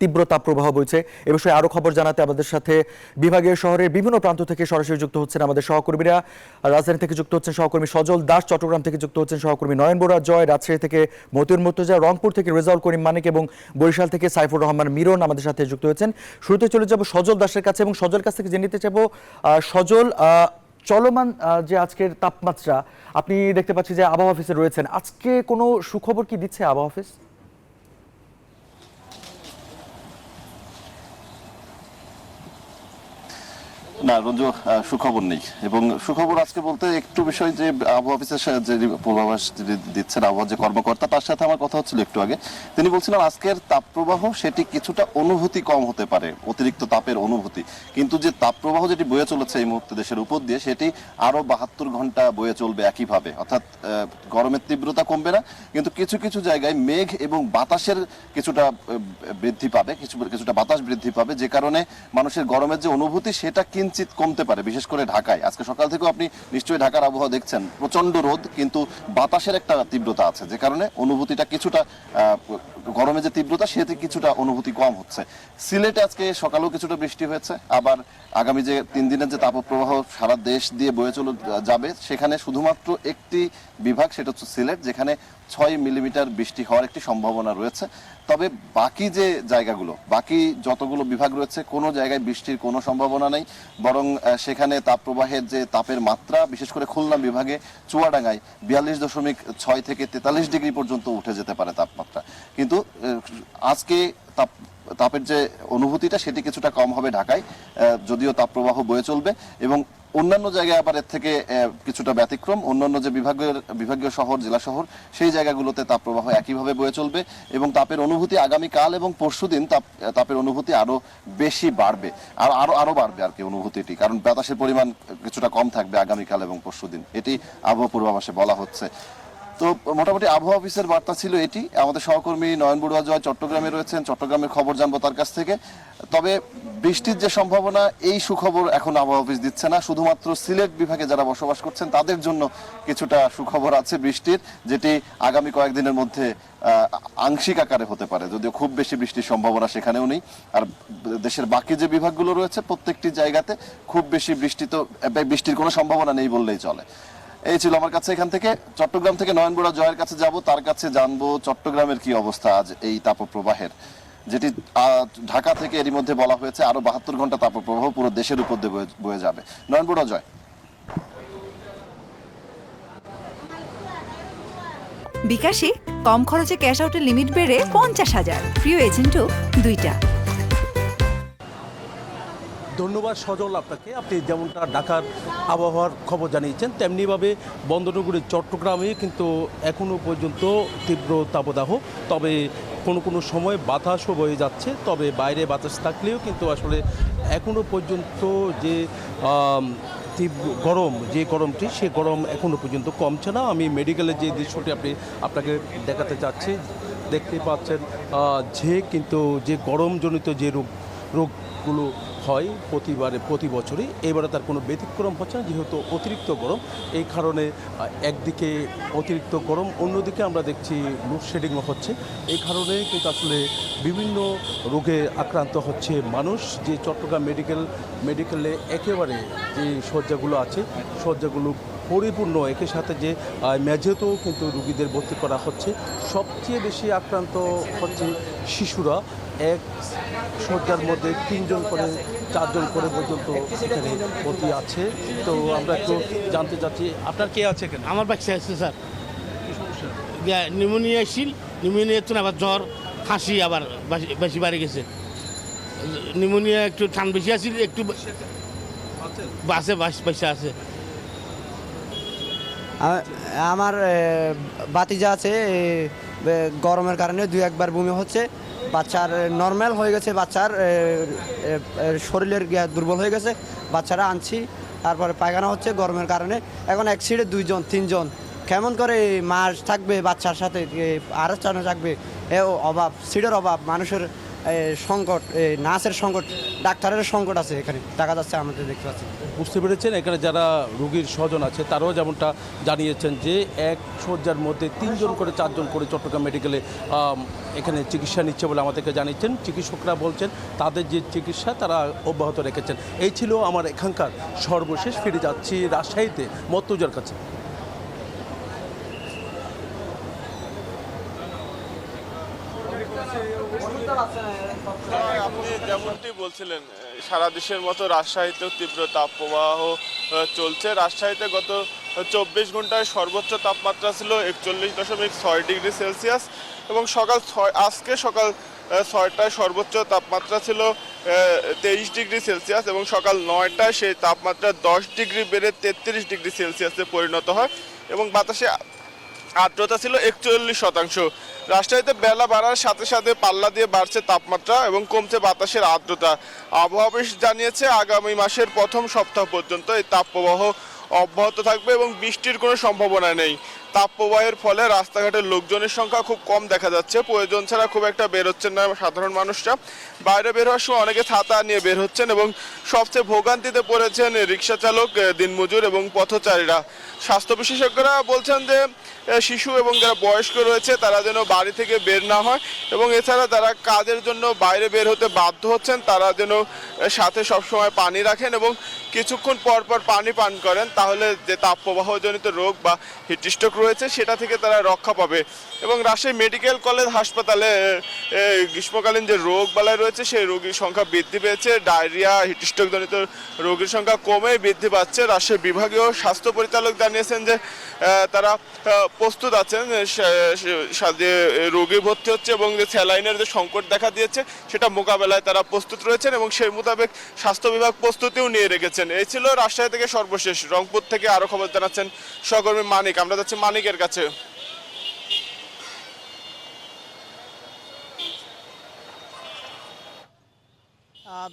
তীব্র তাপপ্রবাহ বইছে। এ বিষয়ে আরো খবর জানাতে আমাদের সাথে বিভাগীয় শহরের বিভিন্ন প্রান্ত থেকে সরাসরি যুক্ত হচ্ছেন আমাদের সহকর্মীরা। রাজধানী থেকে যুক্ত হচ্ছেন সহকর্মী সজল দাস, চট্টগ্রাম থেকে যুক্ত হচ্ছেন সহকর্মী নয়ন বড়ুয়া জয়, রাজশাহী থেকে মতিউর মুর্তজা, রংপুর থেকে রেজাউল করিম মানিক এবং বরিশাল থেকে সাইফুর রহমান মিরন আমাদের সাথে যুক্ত হয়েছেন। শুরুতে চলে যাব সজল দাসের কাছে এবং সজল কাছ থেকে জেনে নিতে চাইব সজল, চলমান যে আজকের তাপমাত্রা আপনি দেখতে পাচ্ছি যে আবহাওয়া অফিসে রয়েছেন, আজকে কোনো সুখবর কি দিচ্ছে আবহাওয়া অফিস? না রঞ্জু, সুখবর নেই। এবং সুখবর আজকে বলতে একটু বিষয় যে আবহাওয়া অফিসের যে পূর্বাভাস দিচ্ছেন আবহাওয়ার যে কর্মকর্তা, তার সাথে আমার কথা হচ্ছিল একটু আগে। তিনি বলছিলেন আজকের তাপপ্রবাহ সেটি কিছুটা অনুভূতি কম হতে পারে, অতিরিক্ত তাপের অনুভূতি, কিন্তু যে তাপপ্রবাহ যেটি বয়ে চলেছে এই মুহূর্তে দেশের উপর দিয়ে, সেটি আরো 72 ঘন্টা বয়ে চলবে একইভাবে। অর্থাৎ গরমের তীব্রতা কমবে না, কিন্তু কিছু কিছু জায়গায় মেঘ এবং বাতাসের কিছুটা বৃদ্ধি পাবে, কিছুটা বাতাস বৃদ্ধি পাবে, যে কারণে মানুষের গরমের যে অনুভূতি সেটা কিঞ্চিত কমতে পারে। বিশেষ করে ঢাকায় আজকে সকাল থেকেও আপনি নিশ্চয়ই ঢাকার আবহাওয়া দেখছেন, প্রচন্ড রোদ, কিন্তু বাতাসের একটা তীব্রতা আছে, যে কারণে অনুভূতিটা কিছুটা, গরমের যে তীব্রতা সেটি কিছুটা অনুভূতি কম হচ্ছে। সিলেটে আজকে সকালেও কিছুটা বৃষ্টি হয়েছে, আবার আগামী যে 3 দিনের যে তাপপ্রবাহ সারা দেশ দিয়ে বয়ে চলে যাবে, সেখানে শুধুমাত্র একটি বিভাগ, সেটা হচ্ছে সিলেট, যেখানে 6 মিলিমিটার বৃষ্টি হওয়ার একটি সম্ভাবনা রয়েছে। তবে বাকি যে জায়গাগুলো, বাকি যতগুলো বিভাগ রয়েছে, কোনো জায়গায় বৃষ্টির কোনো সম্ভাবনা নেই, বরং সেখানে তাপপ্রবাহের যে তাপের মাত্রা, বিশেষ করে খুলনা বিভাগে চুয়াডাঙ্গায় 42.6 থেকে 43 ডিগ্রি পর্যন্ত উঠে যেতে পারে তাপমাত্রা। কিন্তু আজকে তাপের যে অনুভূতিটা সেটি কিছুটা কম হবে ঢাকায়, যদিও তাপপ্রবাহ বয়ে চলবে। এবং অন্যান্য জায়গায় আবার এর থেকে কিছুটা ব্যতিক্রম, অন্যান্য যে বিভাগীয় শহর, জেলা শহর, সেই জায়গাগুলোতে তাপপ্রবাহ একইভাবে বয়ে চলবে এবং তাপের অনুভূতি আগামীকাল এবং পরশুদিন তাপের অনুভূতি আরো বেশি বাড়বে, আরো বাড়বে আর কি অনুভূতিটি, কারণ বাতাসের পরিমাণ কিছুটা কম থাকবে আগামীকাল এবং পরশুদিন, এটি আবহাওয়া পূর্বাভাসে বলা হচ্ছে। তো মোটামুটি আবহাওয়া অফিসের বার্তা ছিল এটি। আমাদের সহকর্মী নয়ন বড়ুয়া জয় চট্টগ্রামে রয়েছেন, চট্টগ্রামের খবর জানবো তার কাছ থেকে। তবে বৃষ্টির যে সম্ভাবনা, এই সুখবর এখন আবহাওয়া অফিস দিচ্ছে না, শুধুমাত্র সিলেট বিভাগে যারা বসবাস করছেন তাদের জন্য কিছুটা সুখবর আছে বৃষ্টির, যেটি আগামী কয়েকদিনের মধ্যে আংশিক আকারে হতে পারে, যদিও খুব বেশি বৃষ্টির সম্ভাবনা সেখানেও নেই। আর দেশের বাকি যে বিভাগগুলো রয়েছে প্রত্যেকটি জায়গাতে খুব বেশি বৃষ্টির কোনো সম্ভাবনা নেই বললেই চলে। এই ছিল আমার কাছে। এখান থেকে চট্টগ্রাম থেকে নয়ন বড়ুয়া জয়ের কাছে যাব, তার কাছে জানবো চট্টগ্রামের কি অবস্থা আজ এই তাপপ্রবাহের, যেটি ঢাকা থেকে এরই মধ্যে বলা হয়েছে আরো 72 ঘন্টা তাপপ্রবাহ পুরো দেশের উপর দিয়ে বয়ে যাবে। নয়ন বড়ুয়া জয়। বিকাশে কম খরচে ক্যাশ আউটের লিমিট বেড়ে 50,000, প্রিয় এজেন্টও 2টা। ধন্যবাদ সজল আপনাকে। আপনি যেমনটা ঢাকার আবহাওয়ার খবর জানিয়েছেন, তেমনিভাবে বন্দরনগরী চট্টগ্রামে কিন্তু এখনও পর্যন্ত তীব্র তাপদাহ, তবে কোনো কোনো সময় বাতাসও বয়ে যাচ্ছে, তবে বাইরে বাতাস থাকলেও কিন্তু আসলে এখনও পর্যন্ত যে তীব্র গরমটি, সে গরম এখনও পর্যন্ত কমছে না। আমি মেডিকেলের যে দৃশ্যটি আপনাকে দেখাতে চাচ্ছি, দেখতে পাচ্ছেন যে গরমজনিত যে রোগগুলো হয় প্রতি বছরই, এবারে তার কোনো ব্যতিক্রম হচ্ছে না, যেহেতু অতিরিক্ত গরম। এই কারণে একদিকে অতিরিক্ত গরম, অন্যদিকে আমরা দেখছি লোডশেডিংও হচ্ছে। এই কারণে কিন্তু আসলে বিভিন্ন রোগে আক্রান্ত হচ্ছে মানুষ। যে চট্টগ্রাম মেডিকেলে একেবারে যে শয্যাগুলো আছে, শয্যাগুলো পরিপূর্ণ, একই সাথে যে মেঝেতেও কিন্তু রোগীদের ভর্তি করা হচ্ছে। সবচেয়ে বেশি আক্রান্ত হচ্ছে শিশুরা, এক শয্যার মধ্যে 3জন করে 4জন করে পর্যন্ত এখানে ভর্তি আছে। তো আমরা একটু জানতে চাচ্ছি, আপনার কে আছে এখানে? আমার বাচ্চা আছে স্যার, নিউমোনিয়া এসেছিল, নিউমোনিয়া তো আবার জ্বর, হাসি আবার বেশি বাড়ে গেছে। নিউমোনিয়া একটু ঠান্ডা বেশি আছে, একটু বাসে বাসা আছে। আমার ভাতিজা আছে, গরমের কারণে 2-1বার বমি হচ্ছে, বাচ্চার নর্মাল হয়ে গেছে, বাচ্চার শরীরের দুর্বল হয়ে গেছে, বাচ্চারা আনছি, তারপরে পায়খানা হচ্ছে গরমের কারণে। এখন এক সিটে 2-3জন, কেমন করে মাস থাকবে বাচ্চার সাথে, আর চানো থাকবে, অভাব, সিটের অভাব, মানুষের সংকট, নার্সের সংকট, ডাক্তারের সংকট আছে এখানে দেখা যাচ্ছে, আমাদের দেখতে পাচ্ছি। বুঝতে পেরেছেন এখানে যারা রোগীর স্বজন আছে তারাও যেমনটা জানিয়েছেন যে এক শয্যার মধ্যে 3 জন করে 4 জন করে চট্টগ্রাম মেডিকেলে এখানে চিকিৎসা নিচ্ছে বলে আমাদেরকে জানিয়েছেন। চিকিৎসকরা বলছেন তাদের যে চিকিৎসা তারা অব্যাহত রেখেছেন। এই ছিল আমার এখানকার সর্বশেষ। ফিরে যাচ্ছি রাজশাহীতে মর্তুজার কাছে। আপনি যেমনটি বলছিলেন, সারা দেশের মতো রাজশাহীতেও তীব্র তাপপ্রবাহ চলছে। রাজশাহীতে গত 24 ঘন্টায় সর্বোচ্চ তাপমাত্রা ছিল 41.6 ডিগ্রি সেলসিয়াস এবং আজকে সকাল 6টায় সর্বোচ্চ তাপমাত্রা ছিল 23 ডিগ্রি সেলসিয়াস এবং সকাল 9টায় সেই তাপমাত্রা 10 ডিগ্রি বেড়ে 33 ডিগ্রি সেলসিয়াসে পরিণত হয় এবং বাতাসে আর্দ্রতা ছিল 41%। রাজশাহীতে বেলা বাড়ার সাথে সাথে পাল্লা দিয়ে বাড়ছে তাপমাত্রা এবং কমছে বাতাসের আর্দ্রতা। আবহাওয়া অফিস জানিয়েছে আগামী মাসের প্রথম সপ্তাহ পর্যন্ত এই তাপপ্রবাহ অব্যাহত থাকবে এবং বৃষ্টির কোনো সম্ভাবনা নেই। তাপপ্রবাহের ফলে রাস্তাঘাটের লোকজনের সংখ্যা খুব কম দেখা যাচ্ছে। প্রয়োজন ছাড়া খুব একটা বের হচ্ছেন না সাধারণ মানুষরা। বাইরে বের হওয়ার সময় অনেকে ছাতা নিয়ে বের হচ্ছেন এবং সবচেয়ে ভোগান্তিতে পড়েছেন রিক্সা চালক, দিনমজুর এবং পথচারীরা। স্বাস্থ্য বিশেষজ্ঞরা বলছেন যে শিশু এবং যারা বয়স্ক রয়েছে তারা যেন বাড়ি থেকে বের না হয় এবং এছাড়া যারা কাজের জন্য বাইরে বের হতে বাধ্য হচ্ছেন তারা যেন সাথে সবসময় পানি রাখেন এবং কিছুক্ষণ পর পর পানি পান করেন, তাহলে যে তাপপ্রবাহজনিত রোগ বা হিটস্ট্রোক রয়েছে সেটা থেকে তারা রক্ষা পাবে। এবং রাজশাহী মেডিকেল কলেজ হাসপাতালে গ্রীষ্মকালীন যে রোগ বালাই রয়েছে সেই রোগীর সংখ্যা বৃদ্ধি পেয়েছে। ডায়রিয়া, হিটস্ট্রোকজনিত রোগীর সংখ্যা কমে বৃদ্ধি পাচ্ছে। রাজশাহী বিভাগীয় স্বাস্থ্য পরিচালক জানিয়েছেন যে তারা প্রস্তুত আছেন, যে রোগী ভর্তি হচ্ছে এবং যে স্যালাইনের যে সংকট দেখা দিয়েছে সেটা মোকাবেলায় তারা প্রস্তুত রয়েছেন এবং সেই মোতাবেক স্বাস্থ্য বিভাগ প্রস্তুতিও নিয়ে রেখেছেন। এই ছিল রাজশাহী থেকে সর্বশেষ। রংপুর থেকে আরো খবর জানাচ্ছেন সহকর্মী মানিক। আমরা যাচ্ছি মানিকের কাছে।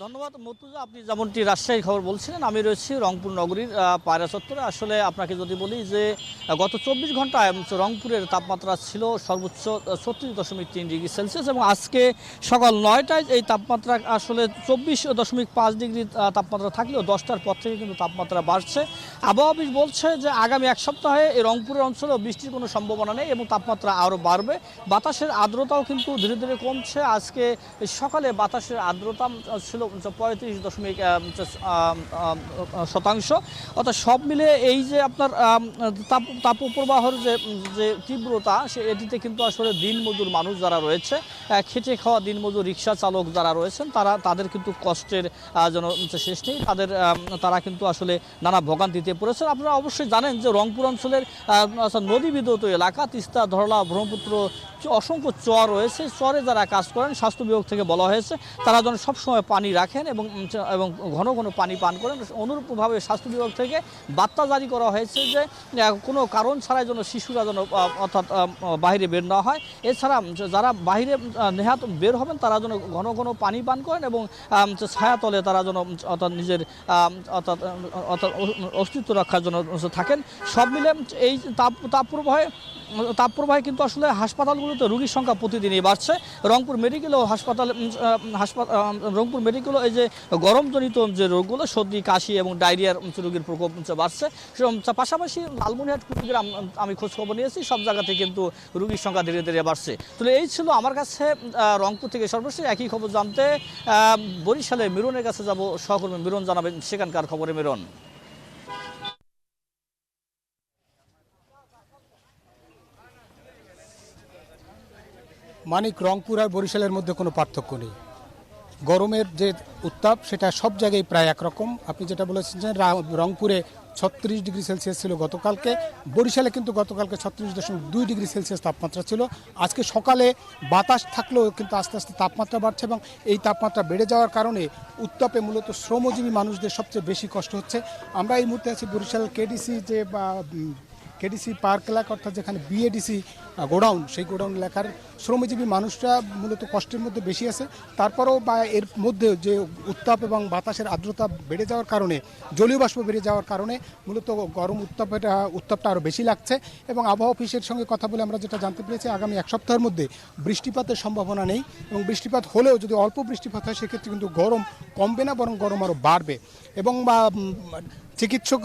ধন্যবাদ মর্তুজা। আপনি যেমনটি রাজশাহী খবর বলছিলেন, আমি রয়েছি রংপুর নগরীর পায়রা চত্বরে। আসলে আপনাকে যদি বলি যে গত 24 ঘন্টায় রংপুরের তাপমাত্রা ছিল সর্বোচ্চ 36.3 ডিগ্রি সেলসিয়াস এবং আজকে সকাল 9টায় এই তাপমাত্রা আসলে 24.5 ডিগ্রি তাপমাত্রা থাকলেও 10টার পর থেকে কিন্তু তাপমাত্রা বাড়ছে। আবহাওয়া অফিস বলছে যে আগামী এক সপ্তাহে এই রংপুরের অঞ্চলেও বৃষ্টির কোনো সম্ভাবনা নেই এবং তাপমাত্রা আরও বাড়বে। বাতাসের আর্দ্রতাও কিন্তু ধীরে ধীরে কমছে। আজকে সকালে বাতাসের আর্দ্রতা ছিল 35.6%। অর্থাৎ সব মিলে এই যে আপনার তাপপ্রবাহের যে তীব্রতা এটিতে কিন্তু আসলে দিনমজুর মানুষ যারা রয়েছে, খেটে খাওয়া দিনমজুর রিক্সা চালক যারা রয়েছেন তাদের কিন্তু কষ্টের যেন শেষ নেই। তারা কিন্তু আসলে নানা ভোগান্তিতে পড়েছেন। আপনারা অবশ্যই জানেন যে রংপুর অঞ্চলের নদী বিদ্যুৎ এলাকা, তিস্তা, ধরলা, ব্রহ্মপুত্র অসংখ্য চর রয়েছে। চরে যারা কাজ করেন স্বাস্থ্য বিভাগ থেকে বলা হয়েছে তারা যেন সবসময় পানি রাখেন এবং ঘন ঘন পানি পান করেন। অনুরূপভাবে স্বাস্থ্য বিভাগ থেকে বার্তা জারি করা হয়েছে যে কোনো কারণ ছাড়াই যেন শিশুরা যেন অর্থাৎ বাইরে বের না হয়। এছাড়া যারা বাইরে নেহাত বের হবেন তারা যেন ঘন ঘন পানি পান করেন এবং ছায়াতলে তারা যেন অর্থাৎ নিজের অর্থাৎ অস্তিত্ব রক্ষার জন্য থাকেন। সব মিলে এই তাপপ্রবাহে কিন্তু আসলে হাসপাতালগুলোতে রোগীর সংখ্যা প্রতিদিনই বাড়ছে। রংপুর মেডিকেলও এই যে গরমজনিত যে রোগগুলো, সর্দি, কাশি এবং ডায়রিয়ার রোগীর প্রকোপ বাড়ছে। পাশাপাশি লালমনিরহাট, কুড়িগ্রাম আমি খোঁজখবর নিয়েছি, সব জায়গাতে কিন্তু রোগীর সংখ্যা ধীরে ধীরে বাড়ছে। তো এই ছিল আমার কাছে রংপুর থেকে সর্বশেষ। একই খবর জানতে বরিশালে মিরনের কাছে যাব, সহকর্মী মিরন জানাবেন সেখানকার খবরে। মিরন। মানিক, রংপুর আর বরিশালের মধ্যে কোনো পার্থক্য নেই। গরমের যে উত্তাপ সেটা সব জায়গায় প্রায় একরকম। আপনি যেটা বলেছেন যে রংপুরে 36 ডিগ্রি সেলসিয়াস ছিল গতকালকে, বরিশালে কিন্তু গতকালকে 36.2 ডিগ্রি সেলসিয়াস তাপমাত্রা ছিল। আজকে সকালে বাতাস থাকলেও কিন্তু আস্তে আস্তে তাপমাত্রা বাড়ছে এবং এই তাপমাত্রা বেড়ে যাওয়ার কারণে উত্তাপে মূলত শ্রমজীবী মানুষদের সবচেয়ে বেশি কষ্ট হচ্ছে। আমরা এই মুহূর্তে আছি বরিশাল কেডিসি যে কেডিসি পার্ক এলাকা অর্থাৎ যেখানে বিএডিসি গোডাউন, সেই গোডাউন এলাকার শ্রমজীবী মানুষরা মূলত কষ্টের মধ্যে বেশি আছে। তারপরেও বা এর মধ্যে যে উত্তাপ এবং বাতাসের আর্দ্রতা বেড়ে যাওয়ার কারণে, জলীয় বাষ্প বেড়ে যাওয়ার কারণে মূলত গরম উত্তাপটা আরও বেশি লাগছে। এবং আবহাওয়া অফিসের সঙ্গে কথা বলে আমরা যেটা জানতে পেরেছি, আগামী এক সপ্তাহের মধ্যে বৃষ্টিপাতের সম্ভাবনা নেই, এবং বৃষ্টিপাত হলেও যদি অল্প বৃষ্টিপাত হয় সেক্ষেত্রে কিন্তু গরম কমবে না, বরং গরম আরও বাড়বে। এবং চিকিৎসক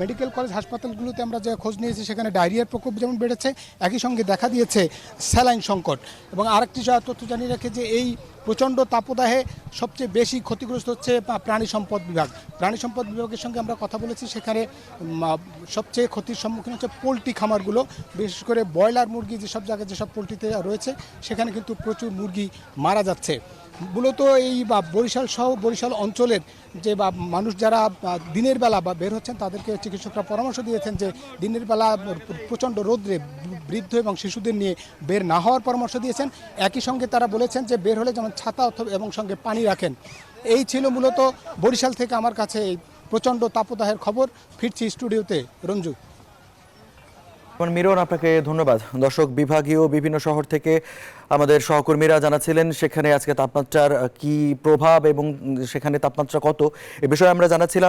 মেডিকেল কলেজ হাসপাতালগুলোতে আমরা যে খোঁজ নিয়েছি, সেখানে ডায়রিয়ার প্রকোপ যেমন বেড়েছে, একই সঙ্গে দেখা দিয়েছে স্যালাইন সংকট। এবং আরেকটি তথ্য জানিয়ে রাখে যে এই প্রচণ্ড তাপদাহে সবচেয়ে বেশি ক্ষতিগ্রস্ত হচ্ছে প্রাণী সম্পদ বিভাগ। প্রাণী সম্পদ বিভাগের সঙ্গে আমরা কথা বলেছি, সেখানে সবচেয়ে ক্ষতির সম্মুখীন হচ্ছে পোলট্রি খামারগুলো, বিশেষ করে ব্রয়লার মুরগি যেসব জায়গায় যেসব পোলট্রিতে রয়েছে সেখানে কিন্তু প্রচুর মুরগি মারা যাচ্ছে। মূলত এই বরিশাল সহ বরিশাল অঞ্চলের যে মানুষ যারা দিনের বেলা বের হচ্ছেন, তাদেরকে চিকিৎসকরা পরামর্শ দিয়েছেন যে দিনের বেলা প্রচণ্ড রোদ্রে বৃদ্ধ এবং শিশুদের নিয়ে বের না হওয়ার পরামর্শ দিয়েছেন। একই সঙ্গে তারা বলেছেন যে বের হলে যেমন ছাতা এবং সঙ্গে পানি রাখেন। এই ছিল মূলত বরিশাল থেকে আমার কাছে এই প্রচণ্ড তাপদাহের খবর। ফিরছি স্টুডিওতে, রঞ্জু। মিরন, আপনাকে ধন্যবাদ। দর্শক, বিভাগীয় বিভিন্ন শহর থেকে আমাদের সহকর্মীরা জানাচ্ছিলেন সেখানে আজকে তাপমাত্রার কি প্রভাব এবং সেখানে তাপমাত্রা কত, এ বিষয়ে আমরা জানাচ্ছিলাম।